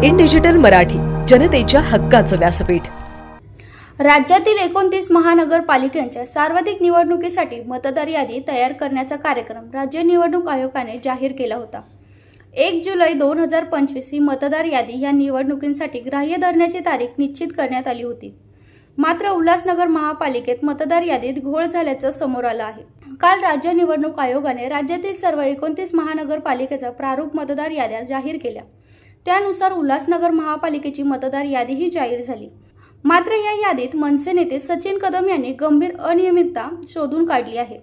In digital Marathi, जनतेच्या हक्काचं व्यासपीठ। राज्यातील 29 महानगरपालिकांच्या सार्वत्रिक निवडणुकीसाठी मतदार यादी तयार करण्याचा कार्यक्रम राज्य निवडणूक आयोगाने जाहीर केला होता। 1 जुलै 2025 ही मतदार यादी या निवडणुकीसाठी ग्राह्य धरण्याची तारीख निश्चित करण्यात आली होती। मात्र उल्हासनगर महापालिकेत मतदार यादीत घोळ झाल्याचं समोर आलं आहे। काल राज्य निवडणूक आयोगाने राज्यातील सर्व 29 महानगरपालिकेचा प्रारूप मतदार याद्या जाहीर केल्या। त्यानुसार उल्हासनगर महापालिकेची मतदार यादीही जाहीर झाली। मात्र या यादीत मनसे नेते सचिन कदम यांनी गंभीर अनियमितता शोधून काढली आहे।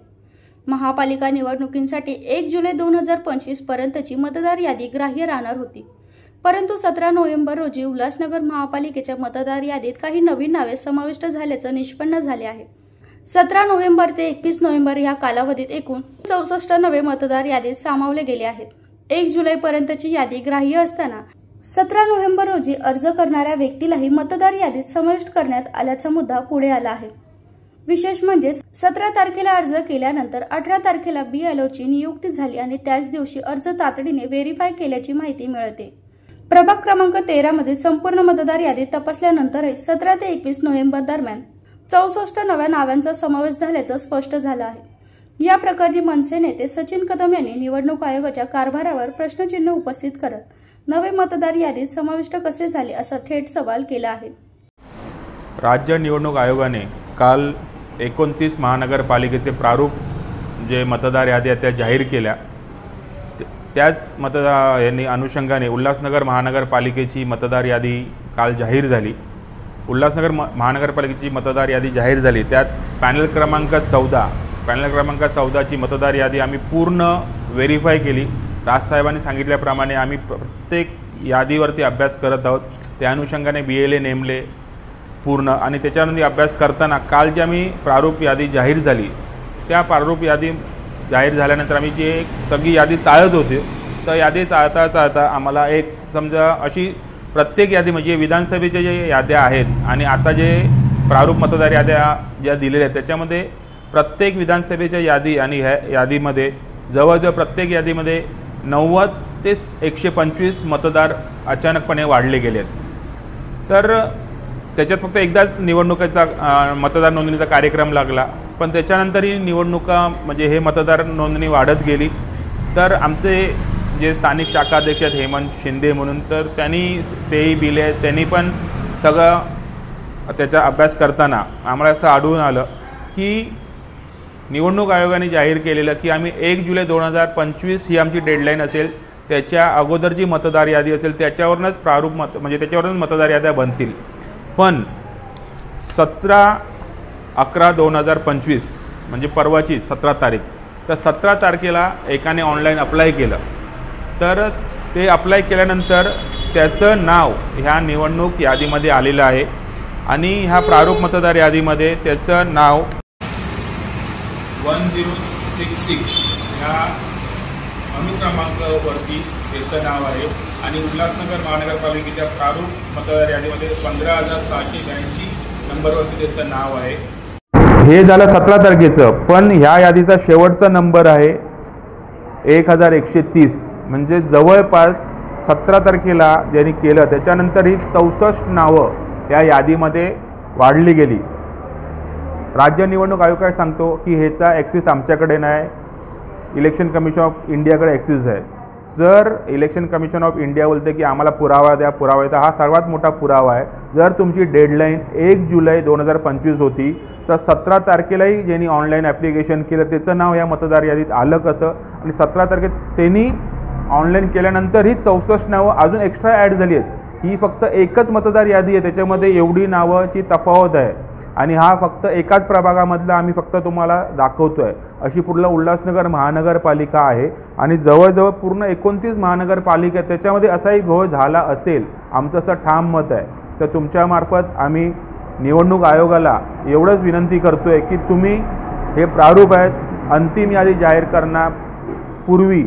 महापालिका निवडणुकीसाठी 1 जुलै 2025 पर्यंतची मतदार यादी ग्राह्य राहणार होती, परंतु 17 नोव्हेंबर रोजी उल्हासनगर महापालिकेच्या मतदार यादीत काही नवीन नावे समाविष्ट झाल्याचं निष्पन्न झाले आहे। 17 नोव्हेंबर ते 21 नोव्हेंबर या कालावधीत एकूण 64 नवे मतदार यादीत सामावले गेले आहेत। 1 जुलै पर्यंतची यादी ग्राह्य असताना 17 नोव्हेंबर रोजी अर्ज करणाऱ्या व्यक्तीलाही मतदार यादीत समाविष्ट करण्यात आल्याचा मुद्दा पुढे आला आहे। विशेष म्हणजे 17 तारखेला अर्ज केल्यानंतर 18 तारखेला BLOची नियुक्ती झाली आणि त्याच दिवशी अर्ज तातडीने व्हेरीफाय केल्याची माहिती मिळते। प्रभाग क्रमांक 13 मध्ये संपूर्ण मतदार यादी तपासल्यानंतरही 17 ते 21 नोव्हेंबर दरम्यान 64 नव्या नावांचा समावेश झाल्याचं स्पष्ट झालं आहे। या प्रकरणी मनसे नेते सचिन कदम यांनी निवडणूक आयोगाच्या कारभारावर प्रश्नचिन्ह उपस्थित करत नवे मतदार यादीत समाविष्ट कसे झाले असा थेट सवाल केला आहे। राज्य निवडणूक आयोगाने काल 29 महानगरपालिकेचे प्रारूप जे मतदार याद्या त्या जाहीर केल्या। त्याच अनुषंगाने उल्हासनगर महानगरपालिकेची मतदार यादी काल जाहीर झाली। उल्हासनगर महानगरपालिकेची मतदार यादी जाहीर झाली, त्यात पॅनल क्रमांक 14ची मतदार यादी आम्ही पूर्ण व्हेरीफाय केली। राजसाहेबांनी सांगितल्याप्रमाणे आम्ही प्रत्येक यादीवरती अभ्यास करत आहोत। त्या अनुषंगाने BLA नेमले पूर्ण आणि त्याच्यानंतर अभ्यास करताना काल जी आम्ही प्रारूप यादी जाहीर झाली, त्या प्रारूप यादी जाहीर झाल्यानंतर आम्ही जी सगळी यादी चाळत होते, तर यादी चाळता आम्हाला एक समजा अशी प्रत्येक यादी म्हणजे विधानसभेच्या जे याद्या आहेत आणि आता जे प्रारूप मतदार याद्या ज्या दिलेल्या आहेत त्याच्यामध्ये प्रत्येक विधानसभेच्या यादी आणि ह्या यादीमध्ये जवळजवळ प्रत्येक यादीमध्ये 90 ते 125 मतदार अचानकपणे वाढले गेले आहेत। तर त्याच्यात फक्त एकदाच निवडणुकीचा मतदार नोंदणीचा कार्यक्रम लागला, पण त्याच्यानंतरही निवडणुका म्हणजे हे मतदार नोंदणी वाढत गेली। तर आमचे जे स्थानिक शाखाध्यक्ष आहेत हेमंत शिंदे म्हणून, तर तेही बिले त्यांनी पण सगळं त्याचा अभ्यास करताना आम्हाला असं आढळून आलं की निवडणूक आयोगाने जाहीर केलेलं की आम्ही 1 जुलै 2025 ही आमची डेडलाईन असेल, त्याच्या अगोदर जी मतदार यादी असेल त्याच्यावरूनच प्रारूप म्हणजे त्याच्यावरूनच मतदार याद्या बनतील। पण 17/11/2025 म्हणजे परवाची 17 तारीख, तर 17 तारखेला एकाने ऑनलाईन अप्लाय केलं। तर ते अप्लाय केल्यानंतर त्याचं नाव ह्या निवडणूक यादीमध्ये आलेलं आहे आणि ह्या प्रारूप मतदार यादीमध्ये त्याचं नाव 1066 ह्या अनुक्रमांकावरती त्याचं नाव आहे आणि उल्हासनगर महानगरपालिकेच्या प्रारूप मतदार यादीमध्ये 15,682 नंबरवरती त्याचं नाव आहे। हे झालं 17 तारखेचं, पण ह्या यादीचा शेवटचा नंबर आहे 1130, म्हणजे जवळपास 17 तारखेला ज्यांनी केलं त्याच्यानंतर ही 64 नावं या यादीमध्ये वाढली गेली। राज्य निवडणूक आयोग काय सांगतो की ह्याचा ॲक्सेस आमच्याकडे नाही, इलेक्शन कमिशन ऑफ इंडियाकडे ॲक्सेस आहे। जर इलेक्शन कमिशन ऑफ इंडिया बोलते की आम्हाला पुरावा द्या, हा सर्वात मोठा पुरावा आहे। जर तुमची डेडलाईन 1 जुलै 2025 होती, तर 17 तारखेलाही ज्यांनी ऑनलाईन ॲप्लिकेशन केलं त्याचं नाव या मतदार यादीत आलं कसं? आणि 17 तारखेत त्यांनी ऑनलाईन केल्यानंतर ही 64 नावं अजून एक्स्ट्रा ॲड झाली आहेत। ही फक्त एकच मतदार यादी आहे, त्याच्यामध्ये एवढी नावाची तफावत आहे आणि हा फक्त एकाच प्रभागामधला आम्ही फक्त तुम्हाला दाखवतोय। अशी पूर्ण उल्हासनगर महानगरपालिका आहे आणि जवळजवळ पूर्ण 29 महानगरपालिका आहेत, त्याच्यामध्ये असाही घोळ झाला असेल आमचं असं ठाम मत आहे। तर तुमच्यामार्फत आम्ही निवडणूक आयोगाला एवढंच विनंती करतोय की तुम्ही हे प्रारूप आहेत अंतिम यादी जाहीर करण्यापूर्वी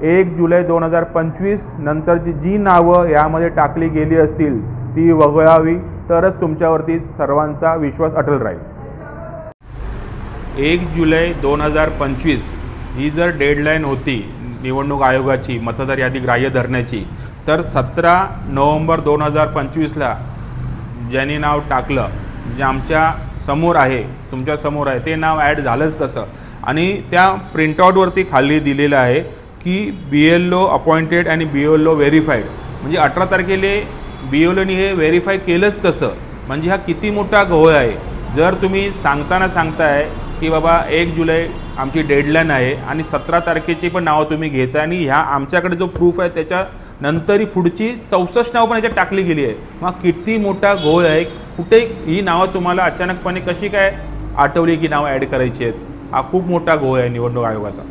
1 जुलै 2025 नंतरची जी नावं यामध्ये टाकली गेली असतील ती वगळावी, तरच तुमच्यावरती सर्वांचा विश्वास अटल राहील। 1 जुलै 2025 ही जर डेडलाईन होती निवडणूक आयोगाची मतदार यादी ग्राह्य धरण्याची, तर 17 नोव्हेंबर 2025ला ज्यांनी नाव टाकलं, जे आमच्या समोर आहे, तुमच्या समोर आहे, ते नाव ॲड झालंच कसं? आणि त्या प्रिंटआउटवरती खाली दिलेलं आहे की BLO अपॉइंटेड आणि BLO व्हेरीफाईड, म्हणजे 18 तारखेला BLOनी हे व्हेरीफाय केलंच कसं? म्हणजे हा किती मोठा घोळ आहे. जर तुम्ही सांगताय की बाबा 1 जुलै आमची डेडलाईन आहे आणि 17 तारखेची पण नावं तुम्ही घेता आणि ह्या आमच्याकडे जो प्रूफ आहे त्याच्यानंतरही पुढची 64 नावं पण याच्यात टाकली गेली आहे. मग किती मोठा घोळ आहे. कुठे ही नावं तुम्हाला अचानकपणे कशी काय आठवली की नावं ॲड करायची आहेत? हा खूप मोठा घोळ आहे निवडणूक आयोगाचा.